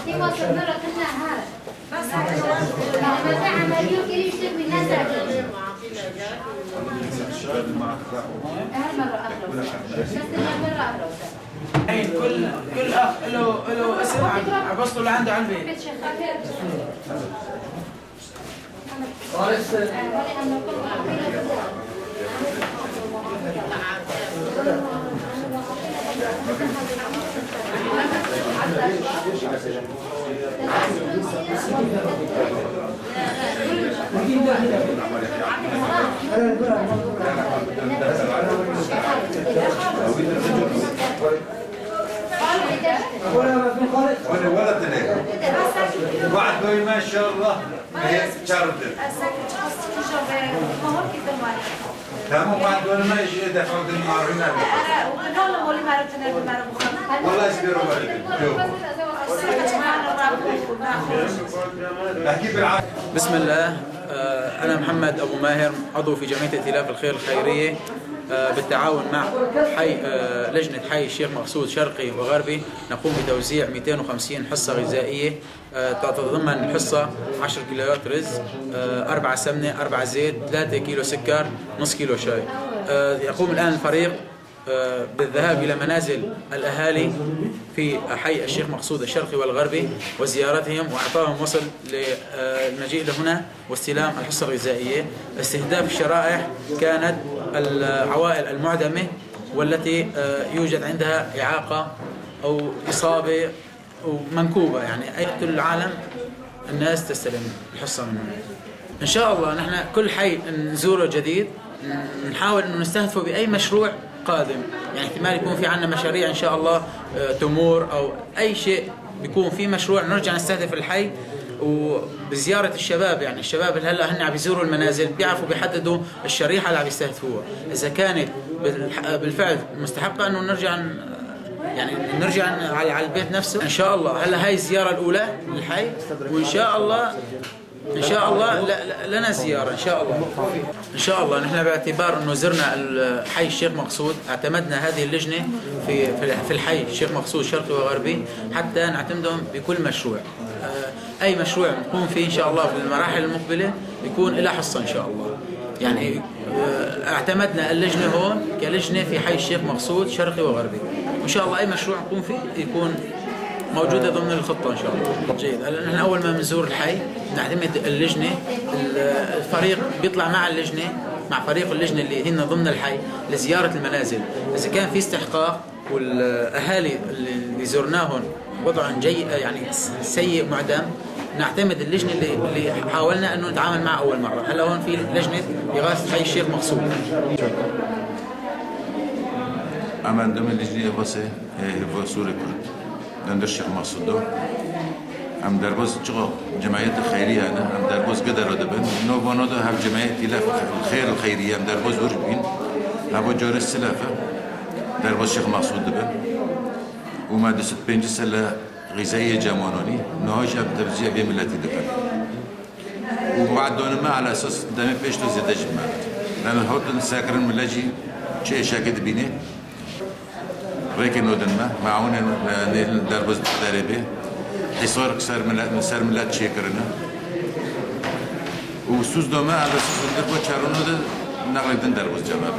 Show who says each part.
Speaker 1: في وصل مرة كنا هذا بس متى عملية كده يشتغل الناس هالمرة أخلص بس هالمرة أخلص
Speaker 2: كل اخ له اسم عبصته لعنده على البيت.
Speaker 3: ولا تنين واحد دوي ما شاء الله هي شارد تمام واحد دوي ما يجي دفع الدنيا هنا والله يسبيروا
Speaker 2: بسم الله. أنا محمد أبو ماهر عضو في جمعية ائتلاف الخير الخيرية بالتعاون مع لجنة حي الشيخ مقصود شرقي وغربي نقوم بتوزيع 250 حصة غذائية تتضمن حصة 10 كيلوات رز، 4 سمنة، 4 زيت، 3 كيلو سكر، نص كيلو شاي. يقوم الآن الفريق بالذهاب إلى منازل الأهالي في حي الشيخ مقصود الشرقي والغربي وزيارتهم وإعطائهم وصل للمجيء لهنا واستلام الحصة الغذائية. استهداف الشرائح كانت العوائل المعدمة والتي يوجد عندها إعاقة أو إصابة أو منكوبة، يعني أي العالم الناس تستلم الحصة منه. إن شاء الله نحن كل حي نزوره جديد نحاول أنه نستهدفه بأي مشروع قادم، يعني احتمال يكون في عندنا مشاريع إن شاء الله تمور أو أي شيء بيكون في مشروع نرجع نستهدف الحي. وبزيارة الشباب، يعني الشباب اللي هلا هن عم يزوروا المنازل بيعرفوا بيحددوا الشريحة اللي عم يستهدفوها، إذا كانت بالفعل مستحقة إنه نرجع على البيت نفسه. إن شاء الله هلا هاي الزيارة الأولى للحي، وإن شاء الله لنا زيارة إن شاء الله نحن باعتبار إنه زرنا الحي الشيخ مقصود اعتمدنا هذه اللجنة في الحي الشيخ مقصود شرقي وغربي حتى نعتمدهم بكل مشروع. أي مشروع نقوم فيه إن شاء الله في المراحل المقبلة يكون له حصة إن شاء الله. يعني اعتمدنا اللجنة هون كلجنة في حي الشيخ مقصود شرقي وغربي، وإن شاء الله أي مشروع نقوم فيه يكون موجودة ضمن الخطة إن شاء الله. جيد. نحن أول ما بنزور الحي نعتمد اللجنة، الفريق بيطلع مع اللجنة مع فريق اللجنة اللي هن ضمن الحي لزيارة المنازل. إذا كان في استحقاق والأهالي اللي زرناهم وضعهم يعني سيء معدم، نعتمد اللجنة اللي حاولنا أنه نتعامل معها أول مرة. هلا هون في لجنة إغاثة حي الشيخ مقصود.
Speaker 3: أمان دم اللجنة واسه هو سوري كرد دندر الشيخ مقصود هم دربوز چقا جمعیت خیریه نه هم دربوز قدر دبن نو بانو ده هم جمعیت ائتلاف الخير الخيرية هم دربوز ورج بين هم جار السلافة دربوز شيخ مقصود دبن وما دست 5 سنة غذائية جمانوني نهاش هم تبزيع بملتي دبن وبعد دون ما على أساس دم بيشتو زيادة جمعات لأن هوتن ساكرن ملاجي شيء شاكد بينه ريكي نودن ما معاون دربوز دربه حصار سر ملت شکرنا و سوز دوما على سوز دربو چارونو ده نقل دن دربوز جمعه